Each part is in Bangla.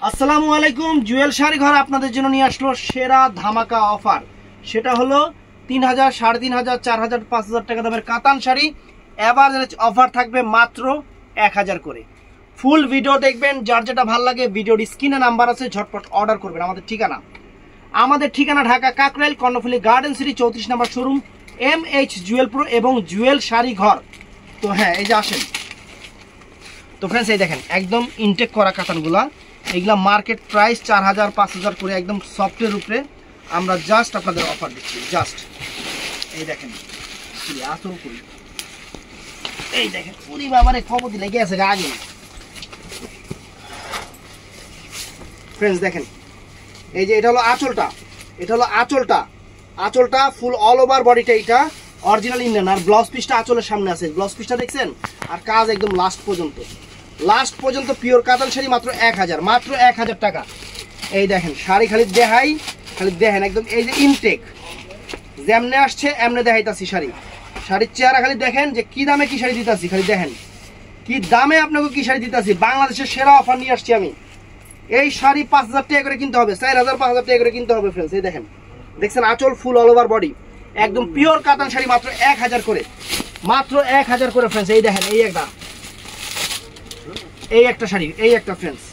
আসসালামু আলাইকুম। জুয়েল শাড়ি ঘর আপনাদের জন্য নিয়ে আসলো সেরা ধামাকা অফার। সেটা হলো 3000, 3500, 4000, 5000 টাকা দামের কাতান শাড়ি এভারেজ অফার থাকবে মাত্র 1000 করে। ফুল ভিডিও দেখবেন, যার যেটা ভালো লাগে ভিডিওর স্ক্রিনে নাম্বার আছে, ঝটপট অর্ডার করবেন। আমাদের ঠিকানা ঢাকা কাকরাইল কর্ণফুলী গার্ডেন সিটি 34 নম্বর শোরুম, MH জুয়েল প্রো এবং জুয়েল শাড়ি ঘর। তো হ্যাঁ, এই যে আসেন। তো ফ্রেন্ডস, এই দেখেন একদম ইনটেক করা কাতানগুলা, এইগুলা মার্কেট প্রাইস 4000, 5000 করে, একদম সফটের উপরে আমরা জাস্ট আপনাদের অফার দিচ্ছি। জাস্ট এই দেখেন আসল করি, এই দেখেন পুরি বাবারে খবর দিলে গেছে আগে। ফ্রেন্ডস দেখেন, এই যে এটা হলো আঁচলটা ফুল অল ওভার বডিটা, এটা অরিজিনাল ইন্ডিয়ান। আর ব্লাউজ পিসটা আঁচলের সামনে আছে, ব্লাউজ পিসটা দেখছেন, আর কাজ একদম লাস্ট পর্যন্ত পিওর কাতান শাড়ি মাত্র 1000 টাকা। এই দেখেন শাড়ি খালি দেখেন একদম, এই যে ইনটেক যেমনে আসছে এমনে দেখাইতাছি। শাড়ির চেহারা খালি দেখেন যে কি দামে কি শাড়ি দিতাছি, খালি দেখেন কি দামে আপনাকে কি শাড়ি দিতাছি। বাংলাদেশের সেরা অফার নিয়ে আসছি আমি। এই শাড়ি 5000 টাকা করে কিনতে হবে, 4000, 5000 টাকা করে কিনতে হবে ফ্রেন্ডস। এই দেখছেন আঁচল ফুল অল ওভার বডি, একদম পিওর কাতান শাড়ি মাত্র 1000 করে, মাত্র 1000 করে ফ্রেন্ডস। এই দেখেন এই একটা শাড়ি, এই একটা ফ্রেন্ডস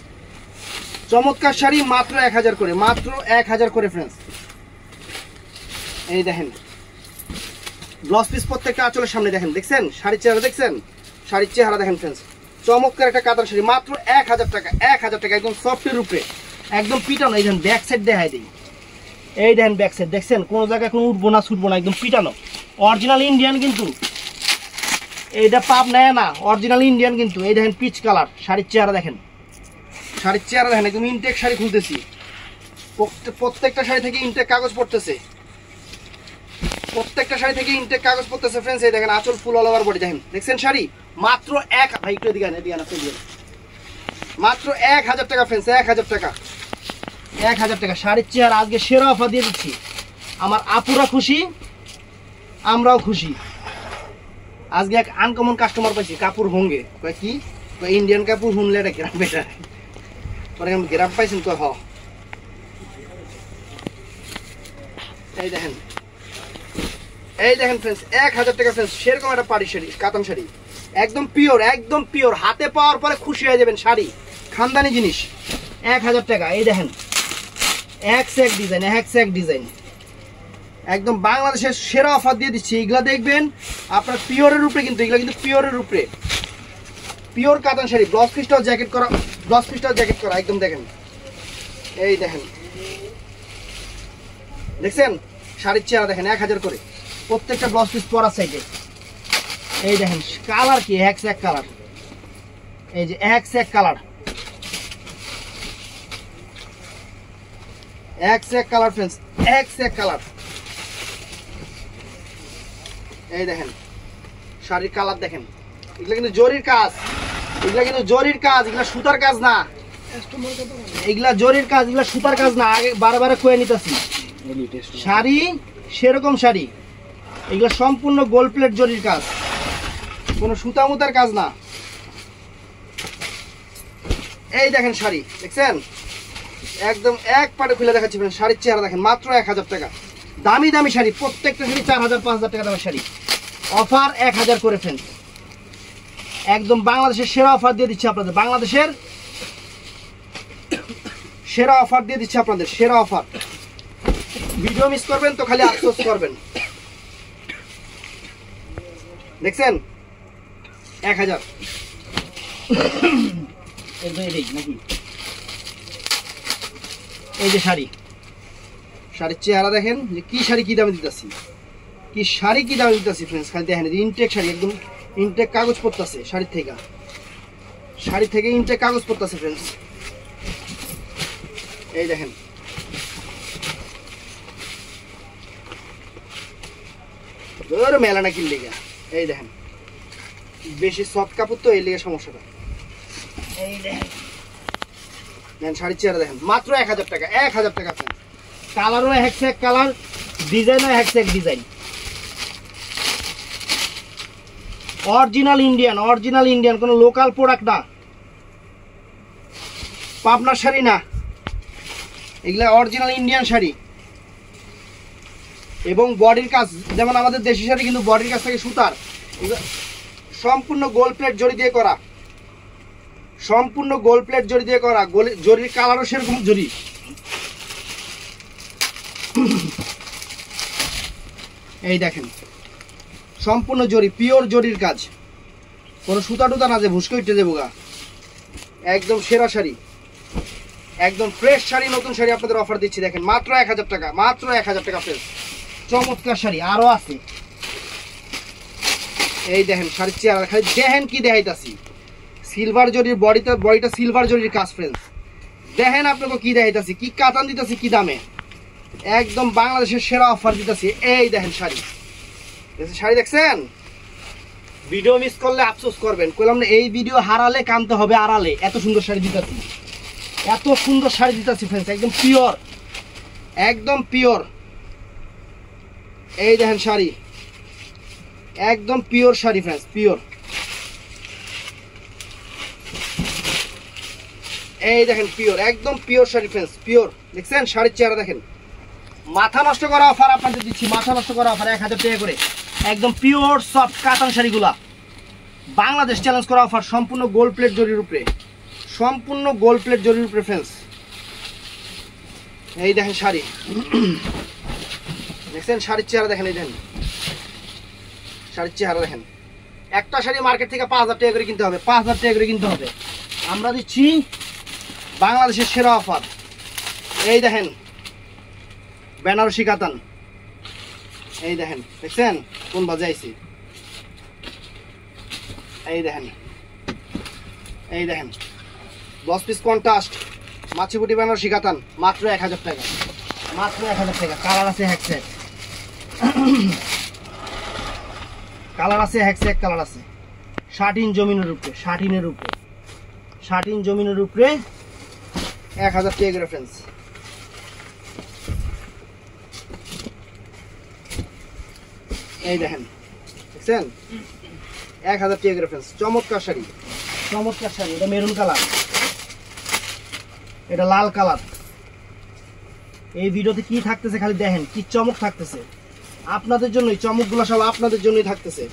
চমৎকার শাড়ি মাত্র 1000 করে, মাত্র 1000 করে ফ্রেন্ডস। এই দেখেন ব্লাউজ পিস প্রত্যেকটা আঁচলের সামনে দেখেন, দেখছেন শাড়ির চেহারা দেখেন ফ্রেন্ডস। চমৎকার একটা কাতান শাড়ি মাত্র 1000 টাকা, 1000 টাকা, একদম সফটের উপরে, একদম পিটানো। এই দেখেন ব্যাক সাইড দেখাই দিই, এই দেখেন ব্যাক সাইড দেখছেন, কোনো জায়গায় কোনো উঠবো না ছুটবো না, একদম পিটানো। অরিজিনাল ইন্ডিয়ান কিন্তু, এইটা পাপ নেয় না, অরিজিনাল ইন্ডিয়ান কিন্তু। এই দেখেন পিচ কালার, শাড়ির চেহারা দেখেন, একদম ইনটেক শাড়ি খুলতেছি। প্রত্যেকটা শাড়ি থেকে ইনটেক কাগজ পড়তেছে, ফ্রেন্ডস। এই দেখেন আঁচল ফুল অল ওভার বডি দেখছেন শাড়ি মাত্র ভাই একটু এদিকে মাত্র 1000 টাকা ফ্রেন্ডস, 1000 টাকা শাড়ির চেহারা। আজকে সেরা অফার দিয়ে দিচ্ছি, আমার আপুরা খুশি, আমরাও খুশি। আজকে এক আনকমন কাস্টমার পাইছি, কাপড় হোঙ্গে কি ইন্ডিয়ান কাপড় হুনলে এটা গ্রাম বেটার, গ্রাম পাইছেন তো। এই দেখেন ফ্রেন্ডস 1000 টাকা ফ্রেন্ডস, সেরকম একটা পাড়ি শাড়ি, কাতান শাড়ি একদম পিওর, হাতে পাওয়ার পরে খুশি হয়ে যাবেন। শাড়ি খানদানি জিনিস, 1000 টাকা। এই দেখেন এক ডিজাইন, একদম বাংলাদেশের সেরা অফার দিয়ে দিচ্ছি। এগুলা দেখবেন আপনার পিওরের উপরে, কিন্তু এগুলা কিন্তু পিওরের উপরে, পিওর কাতান শাড়ি। ব্লাউজ পিসটাও জ্যাকেট করা, একদম দেখেন। এই দেখছেন শাড়ির চেহারা দেখেন, 1000 করে প্রত্যেকটা ব্লাউজ পিস পরা সাইডে। এই দেখেন কালার কি এক কালার, এই যে এক কালার ফ্রেন্ডস, এক কালার। এই দেখেন শাড়ির কালার দেখেন, এগুলা কিন্তু জরির কাজ, এগুলা সুতার কাজ না, এগুলা জরির কাজ, এগুলা সুতার কাজ না। আগে বারে কয়ে নিতেছি, শাড়ি সেরকম শাড়ি, এগুলা সম্পূর্ণ গোল্ড প্লেট জরির কাজ, কোনো সুতা মুতার কাজ না। এই দেখেন শাড়ি দেখছেন, একদম এক পাটে খুলে দেখাচ্ছি। শাড়ির চেহারা দেখেন মাত্র 1000 টাকা। দামি শাড়ি, প্রত্যেকটা শাড়ি 4000, 5000 টাকা দামের শাড়ি, অফার 1000 করে ফ্রেন্ডস। একদম বাংলাদেশের সেরা অফার দিয়ে দিচ্ছি আপনাদের, সেরা অফার। ভিডিও মিস করবেন তো খালি আফসোস করবেন। দেখছেন 1000 নাকি। এই যে শাড়ির চেহারা দেখেন যে কি শাড়ি কি দামে দিতেছি, ফ্রেন্ডস। খালি দেখেন ইনটেক শাড়ি, একদম ইনটেক কাগজ পড়তেছে শাড়ি থেকে ইনটেক কাগজ পড়তেছে ফ্রেন্ডস। এই দেখেন মেলা না কিনলে, এই দেখেন বেশি সফট কাপড় তো, এই লেগে সমস্যাটা। এই দেখেন শাড়ির চেহারা দেখেন মাত্র 1000 টাকা, 1000 টাকা ফ্রেন্ডস। কালারও এক কালার, ডিজাইনও এক ডিজাইন। অরিজিনাল ইন্ডিয়ান, কোনো লোকাল প্রোডাক্ট না। পাবনার শাড়ি না, এগুলা অরিজিনাল ইন্ডিয়ান শাড়ি। এবং বডির কাজ যেমন আমাদের দেশি শাড়ি, কিন্তু বডির কাজ থাকে সুতার। সম্পূর্ণ গোল প্লেট জড়ি দিয়ে করা, সম্পূর্ণ গোল প্লেট জড়ি দিয়ে করা। জরির কালারও সেরকম জরি। এই দেখেন সম্পূর্ণ জরি, পিওর জরির কাজ, কোনো সুতা টুতা না যে ভুসকে উঠে যাবো গা। একদম সেরা শাড়ি, একদম ফ্রেশ শাড়ি, নতুন শাড়ি আপনাদের অফার দিচ্ছি। দেখেন মাত্র 1000 টাকা, মাত্র 1000 টাকা ফ্রেশ। চমৎকার শাড়ি আরো আছে। এই দেখেন শাড়ির চেহারা, খালি দেখেন কি দেখাইতাছি। সিলভার জরির বডিটা সিলভার জরির কাজ ফ্রেন্ডস। দেখেন আপনাকে কি দেখাইতাছি, কি কাতান দিতেছি, কি দামে। একদম বাংলাদেশের সেরা অফার দিতেছি। এই দেখেন শাড়ি, শাড়ি দেখছেন? ভিডিও মিস করলে আফসোস করবেন। কইলাম না এই ভিডিও হারালে কানতে হবে আড়ালে। এত সুন্দর শাড়ি দিতেছি, এত সুন্দর শাড়ি দিতেছি ফ্রেন্ডস, একদম পিওর, একদম পিওর। এই দেখেন শাড়ি, একদম পিওর শাড়ি ফ্রেন্ডস, পিওর। এই দেখেন পিওর, একদম পিওর শাড়ি ফ্রেন্ডস, পিওর। দেখছেন শাড়ির চেহারা দেখেন। মাথা নষ্ট করা অফার আপনাদের দিচ্ছি, মাথা নষ্ট করা অফার 1000 টাকা করে। একদম পিওর সফট কাতান শাড়িগুলা বাংলাদেশ চ্যালেঞ্জ করা অফার, সম্পূর্ণ গোল্ড প্লেট জরির উপরে, সম্পূর্ণ গোল্ড প্লেট জরির উপরে ফ্রেন্ডস। এই দেখেন শাড়ি, দেখছেন শাড়ির চেহারা দেখেন। এই দেখেন শাড়ির চেহারা দেখেন। একটা শাড়ি মার্কেট থেকে 5000 টাকা করে কিনতে হবে, 5000 টাকা করে কিনতে হবে। আমরা দিচ্ছি বাংলাদেশের সেরা অফার। এই দেখেন বেনারসি কাতান, এই দেখেন, দেখছেন কোন বাজে আইছি। এই দেখেন, এই দেখেন 10 পিস কন্ট্রাস্ট মাছিপুটি বেনারসি কাতান, মাত্র 1000 টাকা, মাত্র 1000 টাকা। কালার আছে হ্যাকসেক, কালার আছে হ্যাকসেক, কালার আছে। 60 জমিনের উপরে, 60 উপরে, 60 জমিনের উপরে 1000 টাকা রেফারেন্স। এই দেখেন, দেখছেন 1000 টাকা রেফারেন্স। চমৎকার শাড়ি, চমৎকার শাড়ি। এটা মেরুন কালার, এটা লাল কালার। এই ভিডিওতে কি থাকতেছে খালি দেখেন, কি চমক থাকতেছে আপনাদের জন্যই। চমকগুলো সব আপনাদের জন্যই থাকতেছে।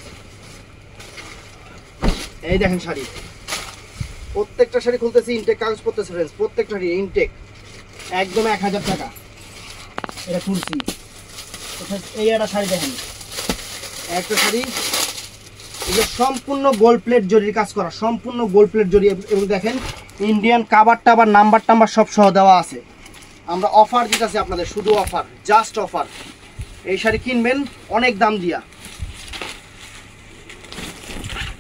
এই দেখেন শাড়ি, প্রত্যেকটা শাড়ি খুলতেছি, ইনটেক কাগজ করতেছে ফ্রেন্ডস, প্রত্যেকটা শাড়ি ইনটেক। একদম 1000 টাকা। এটা খুলছি, এই একটা শাড়ি দেখেন, একটা শাড়ি এগুলো সম্পূর্ণ গোল্ড প্লেট জরির কাজ করা, সম্পূর্ণ গোল্ড প্লেট জরি। এবং দেখেন ইন্ডিয়ান কাবার টাবার নাম্বার টাম্বার সব সহ দেওয়া আছে। আমরা অফার দিতেছি আপনাদের, শুধু অফার, জাস্ট অফার। এই শাড়ি কিনবেন অনেক দাম দিয়া।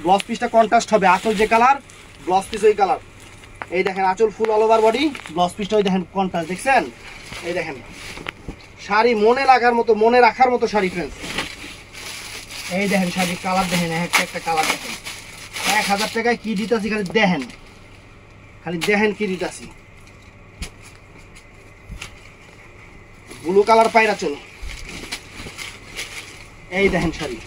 ব্লাউজ পিসটা কন্ট্রাস্ট হবে, আঁচল যে কালার ব্লাউজ পিস ওই কালার। এই দেখেন আঁচল ফুল অল ওভার বডি, ব্লাউজ পিসটা ওই দেখেন কন্ট্রাস্ট, দেখছেন? এই দেখেন শাড়ি মনে লাগার মতো, মনে রাখার মতো শাড়ি ফ্রেন্ডস। এই দেখেন শাড়ির কালার দেখেন, একটা কালার দেখেন। 1000 টাকায় কি দিতেছি খালি দেখেন, খালি দেখেন কি দিতেছি। ব্লু কালার পায়রা চল। এই দেখেন শাড়ি,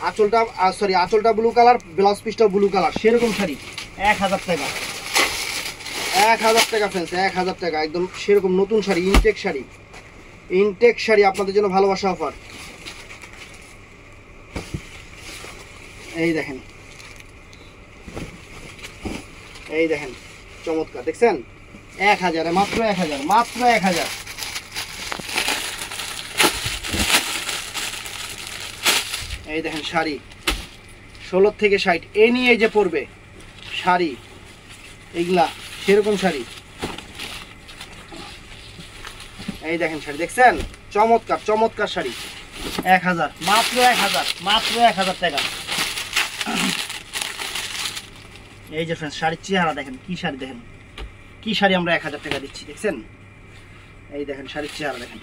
আঁচলটা সরি আঁচলটা ব্লু কালার, ব্লাউজ পিসটা ব্লু কালার, সেরকম শাড়ি 1000 টাকা, 1000 টাকা ফ্রেন্ডস, 1000 টাকা। একদম সেরকম নতুন শাড়ি, ইনটেক শাড়ি, ইনটেক শাড়ি আপনাদের জন্য ভালোবাসা অফার। এই দেখেন, এই দেখেন চমৎকার, দেখছেন? 1000, মাত্র 1000, মাত্র 1000। এই দেখেন শাড়ি 16 থেকে 60 এ নিয়ে যে পড়বে শাড়ি, এইগুলা সেরকম শাড়ি। এই দেখেন শাড়ি, দেখছেন? চমৎকার, চমৎকার শাড়ি। 1000, মাত্র 1000, মাত্র 1000 টাকা। এই যে ফ্রেন্ডস শাড়ির চেহারা দেখেন, কি শাড়ি দেখেন, কি শাড়ি আমরা 1000 টাকা দিচ্ছি, দেখছেন? এই দেখেন শাড়ির চেহারা দেখেন,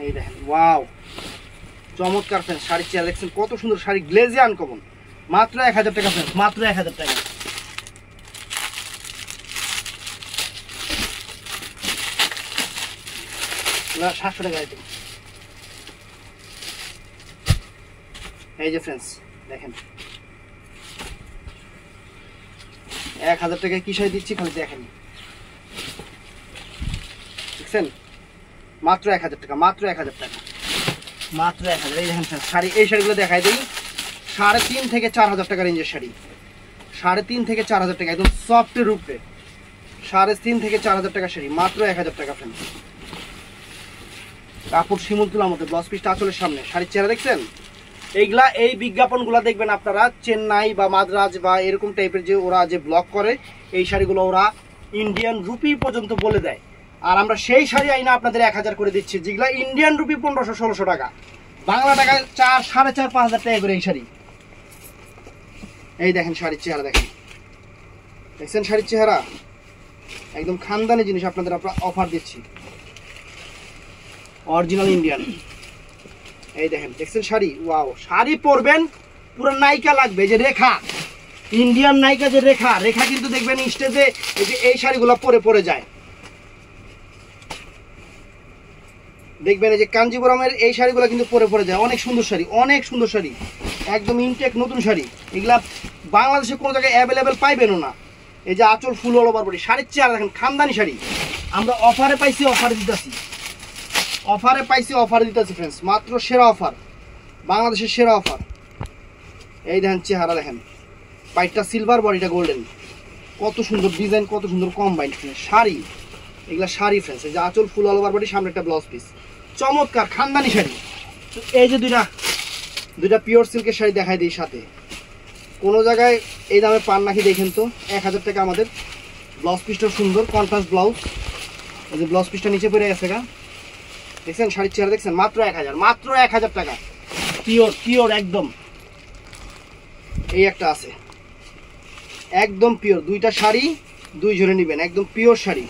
এই দেখেন, ওয়াও চমৎকার ফ্রেন্ডস শাড়ির চেহারা দেখছেন, কত সুন্দর শাড়ি, গ্লেজে আনকমন। মাত্র 1000 টাকা ফ্রেন্ডস, মাত্র 1000 টাকা। না 700 টাকা আইটেম। এই যে ফ্রেন্ডস দেখেন, 1000 টাকায় কি শাড়ি দিচ্ছি খালি দেখেন, দেখছেন? মাত্র 1000 টাকা, মাত্র 1000 টাকা, মাত্র 1000। এই দেখেন শাড়ি, এই শাড়িগুলো দেখাই দিই। 3.5 থেকে 4000 টাকা রেঞ্জের শাড়ি, 3.5 থেকে 4000 টাকা, একদম সফটের উপরে 3.5 থেকে 4000 টাকা শাড়ি, মাত্র 1000 টাকা ফ্রেন্ড। কাপড় শিমুল তুলার মধ্যে, ব্লাউজ পিসটা আঁচলের সামনে, শাড়ির চেহারা দেখছেন? এইগুলা, এই বিজ্ঞাপনগুলো দেখবেন আপনারা চেন্নাই বা মাদ্রাজ বা এরকম টাইপের যে ওরা যে ব্লগ করে, এই শাড়িগুলো ওরা ইন্ডিয়ান রুপি পর্যন্ত বলে দেয়। আর আমরা সেই শাড়ি আইনা আপনাদের 1000 করে দিচ্ছি, যেগুলা ইন্ডিয়ান রুপি 1500-1600 টাকা, বাংলা টাকায় 4, 4.5, 5000 টাকা করে এই শাড়ি। এই দেখেন শাড়ির চেহারা, দেখেন, দেখছেন শাড়ির চেহারা? একদম খানদানি জিনিস আপনাদের অফার দিচ্ছি, অরিজিনাল ইন্ডিয়ান। এই দেখেন, দেখছেন শাড়ি? ওয়াও, শাড়ি পরবেন পুরো নায়িকা লাগবে। যে রেখা, ইন্ডিয়ান নায়িকা যে রেখা, রেখা কিন্তু দেখবেন স্টেজে এই যে এই শাড়িগুলো পরে যায়, দেখবেন এই যে কাঞ্জিপুরমের এই শাড়িগুলো কিন্তু পরে যায়। অনেক সুন্দর শাড়ি, অনেক সুন্দর শাড়ি, একদম ইনটেক নতুন শাড়ি। এগুলা বাংলাদেশে কোনো জায়গায় অ্যাভেলেবেল পাইবেনও না। এই যে আঁচল ফুল অল ওভার বডি, শাড়ির চেহারা দেখেন, খানদানি শাড়ি। আমরা অফারে পাইছি, অফারে দিতেছি, অফারে পাইছি, অফারে দিতেছি ফ্রেন্ডস, মাত্র সেরা অফার, বাংলাদেশের সেরা অফার। এই দেখেন চেহারা, দেখেন পাইটটা সিলভার, বডিটা গোল্ডেন, কত সুন্দর ডিজাইন, কত সুন্দর কম্বাইন্ড শাড়ি। এগুলা শাড়ি ফ্রেন্ডস, এই যে আঁচল ফুল অল ওভার বডি, সামনে একটা ব্লাউজ পিস, চমৎকার খানদানি শাড়ি। এই যে দুইটা পিওর সিল্কের শাড়ি দেখাই দিই সাথে, কোনো জায়গায় এই দামে পান নাকি দেখেন তো। 1000 টাকা আমাদের। ব্লাউজ পিসটা সুন্দর, কন্ট্রাস্ট ব্লাউজ, এই যে ব্লাউজ পিসটা নিচে পড়ে গেছে গা, দেখছেন শাড়ির চেহারা দেখছেন? মাত্র 1000, মাত্র 1000 টাকা, পিওর পিওর একদম। এই একটা আছে একদম পিওর, দুইটা শাড়ি 2 জোড়ে নেবেন, একদম পিওর শাড়ি।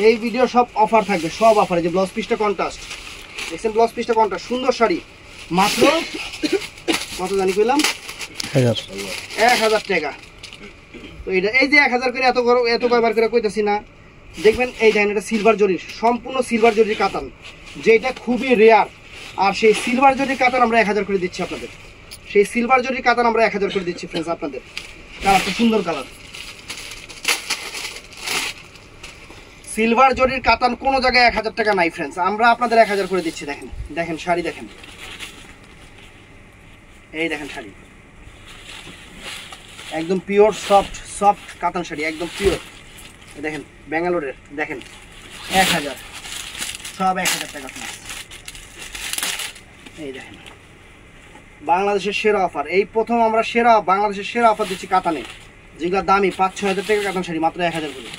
এই ভিডিও সব অফার থাকবে, সব অফারে। যে ব্লাউজ পিসটা কন্ট্রাস্ট, দেখছেন? ব্লাউজ পিসটা কন্ট্রাস্ট, সুন্দর শাড়ি, মাত্র কত জানি কইলাম? 1000 টাকা। তো এটা এই যে 1000 করে এত কয়বার করে কইতাছি না, দেখবেন এই দেখেন, এটা সিলভার জরির, সম্পূর্ণ সিলভার জরির কাতান, যেটা খুবই রেয়ার। আর সেই সিলভার জরির কাতান আমরা 1000 করে দিচ্ছি আপনাদের, সেই সিলভার জরির কাতান আমরা 1000 করে দিচ্ছি ফ্রেন্ডস আপনাদের। কালারটা সুন্দর কালার, সিলভার জরির কাতান কোনো জায়গায় 1000 টাকা নাই ফ্রেন্ডস, আমরা আপনাদের 1000 করে দিচ্ছি। দেখেন, দেখেন শাড়ি, দেখেন এই দেখেন শাড়ি, একদম পিওর সফট কাতান শাড়ি, একদম পিওর। দেখেন ব্যাঙ্গালোরের, দেখেন 1000, সব 1000 টাকা। এই দেখেন বাংলাদেশের সেরা অফার, এই প্রথম আমরা বাংলাদেশের সেরা অফার দিচ্ছি কাতানে, যেগুলো দামি 5-6 হাজার টাকা কাতান শাড়ি, মাত্র 1000 করে,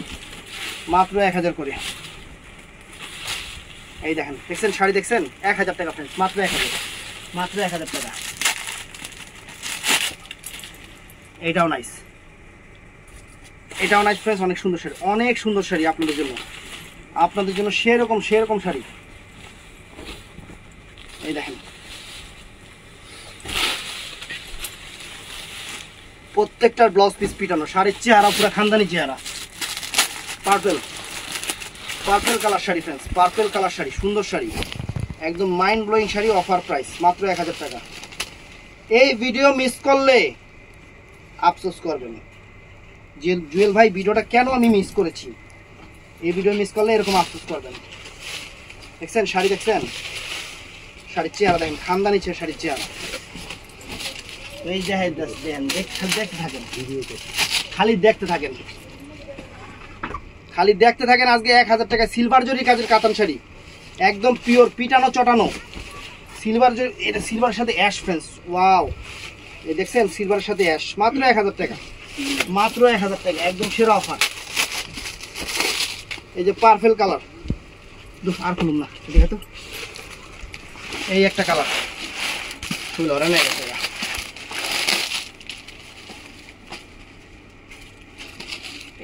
মাত্র 1000 করে। এই দেখেন, দেখছেন শাড়ি, দেখছেন? 1000 টাকা ফ্রেন্ডস, মাত্র 1000, মাত্র 1000 টাকা। এইটাও নাইস, এটাও নাইস ফ্রেন্ডস, অনেক সুন্দর শাড়ি, অনেক সুন্দর শাড়ি আপনাদের জন্য, আপনাদের জন্য সেরকম শাড়ি। এই দেখেন প্রত্যেকটার ব্লাউজ পিস পিটানো, শাড়ির চেহারা পুরো খানদানি চেহারা। Purple colour sari friends, purple colour sari, সুন্দর শাড়ি, একদম mind blowing sari, offer price মাত্র 1000 টাকা। এই ভিডিও মিস করলে আফসোস করবেন যে জুয়েল ভাই ভিডিওটা কেন আমি মিস করেছি। এই ভিডিও মিস করলে এরকম আফসোস করবেন। দেখছেন শাড়ি, দেখছেন শাড়ির চেহারা, দেখেন খানদানি শাড়ির চেহারা। এই যে দেখেন, দেখতে থাকেন ভিডিওতে, খালি দেখতে থাকেন, খালি দেখতে থাকেন। আজকে 1000 টাকা সিলভার জরি কাজের কাতান শাড়ি, একদম পিওর পিটানো চটানো সিলভার জরি, এটা সিলভারের সাথে অ্যাশ ফ্রেন্ডস, ওয়াও, এই দেখছেন সিলভারের সাথে অ্যাশ, মাত্র 1000 টাকা, মাত্র 1000 টাকা, একদম সেরা অফার। এই যে পার্পল কালার, আর খুলুন না, দেখে তো, এই একটা কালার ফুল ওরা নেই গেছে।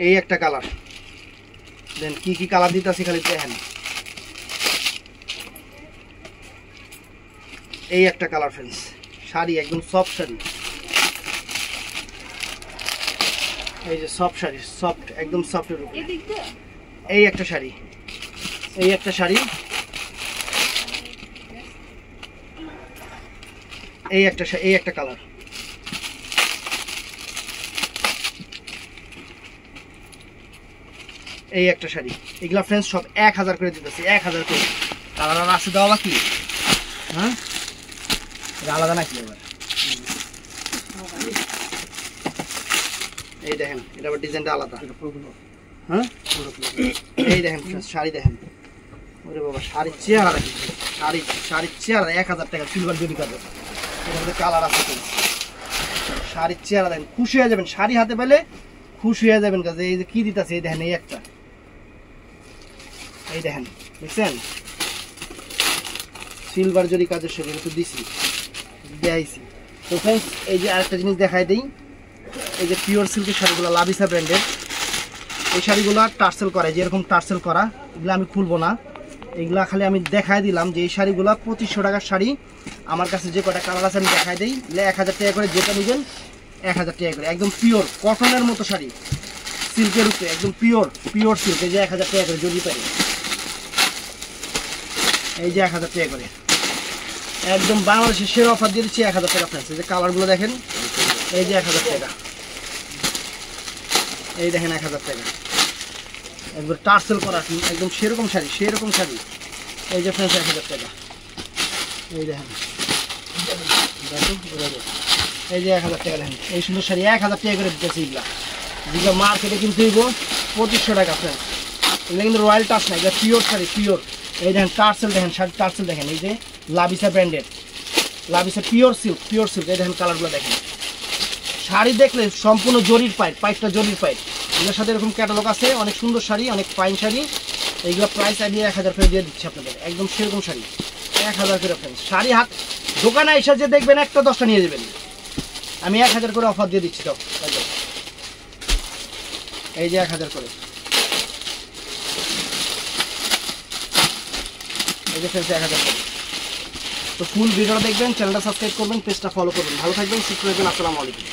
এই একটা কালার, দেন কি কালার দিতেছি খালি দেখেন। এই একটা কালার ফ্রেন্ডস, শাড়ি একদম সফট শাড়ি, এই যে সফট শাড়ি, সফট একদম সফটের উপরে। এই একটা শাড়ি, এই একটা শাড়ি, এই একটা কালার, এই একটা শাড়ি, এগুলা ফ্রেন্ডস সব 1000 করে দিতেছি, 1000 করে। কালার আর আছে দেওয়া বাকি? হ্যাঁ, এটা আলাদা নাকি আবার? এই দেখেন, এটা আবার ডিজাইনটা আলাদা। হ্যাঁ, এই দেখেন শাড়ি দেখেন, ওরে বাবা শাড়ির চেহারা দেখেন, শাড়ির চেহারা 1000 টাকা সিলভার জরি কাজ, এটা কালার আছে। শাড়ির চেহারা দেখেন, খুশি হয়ে যাবেন, শাড়ি হাতে পেলে খুশি হয়ে যাবেন। কাজে এই যে কি দিতেছে, এই দেখেন, এই একটা, এই দেখেন, দেখছেন সিলভার জরি কাজের সাথে একটু দিছি, দেখাইছি। তো ফ্রেন্ডস এই যে আরেকটা জিনিস দেখাই দিই, এই যে পিওর সিল্কের শাড়িগুলো লাভিসা ব্র্যান্ডের, এই শাড়িগুলো টার্সেল করে, যেরকম টার্সেল করা, এগুলো আমি খুলবো না, এগুলা খালি আমি দেখাই দিলাম যে এই শাড়িগুলো 2500 টাকার শাড়ি। আমার কাছে যে কটা কালার আছে আমি দেখাই দিই, 1000 টাকা করে, যেটা নেবেন 1000 টাকা করে, একদম পিওর কটনের মতো শাড়ি, সিল্কের উপরে একদম পিওর সিল্ক, এই যে 1000 টাকা করে জড়ি পাই, এই যে 1000 টাকা করে, একদম বাংলাদেশের সেরা অফার দিয়ে দিচ্ছি 1000 টাকা ফ্রেন্ডস। এই যে কালারগুলো দেখেন, এই যে 1000 টাকা, এই দেখেন 1000 টাকা, একবার টার্সেল করা একদম সেরকম শাড়ি, এই যে ফ্রেন্ডস 1000 টাকা, এই দেখেন, এই যে 1000 টাকা দেখেন, এই সুন্দর শাড়ি 1000 টাকা করে দিতেছি। এগুলা যেগুলো মার্কেটে কিন্তু 2500 টাকা ফ্রেন্ডস, এগুলো কিন্তু রয়্যাল টাচ না, এগুলো পিওর শাড়ি, পিওর। এই দেখেন টার্সেল দেখেন, শাড়ি টার্সেল দেখেন, এই যে লাভিসা ব্র্যান্ডের, লাভিসা পিওর সিল্ক, এই দেখেন কালারগুলো দেখেন। শাড়ি দেখলে সম্পূর্ণ জরির পাইপটা জরির পাইপ, এগুলোর সাথে এরকম ক্যাটালগ আছে, অনেক সুন্দর শাড়ি, অনেক ফাইন শাড়ি। এইগুলো প্রাইস আইডিয়া 1000 করে দিয়ে দিচ্ছি আপনাদের, একদম সেরকম শাড়ি 1000 করে ফ্রেন্ডস। শাড়ি হাত দোকানে এসে যে দেখবেন একটা 10টা নিয়ে যাবেন, আমি 1000 করে অফার দিয়ে দিচ্ছি। তো এই যে 1000 করে, এই যে ফ্রেন্ডস 1000 করে। তো ফুল ভিডিওটা দেখবেন, চ্যানেলটা সাবস্ক্রাইব করবেন, পেজটা ফলো করবেন। ভালো থাকবেন, সুস্থ থাকবেন, আসসালামু আলাইকুম।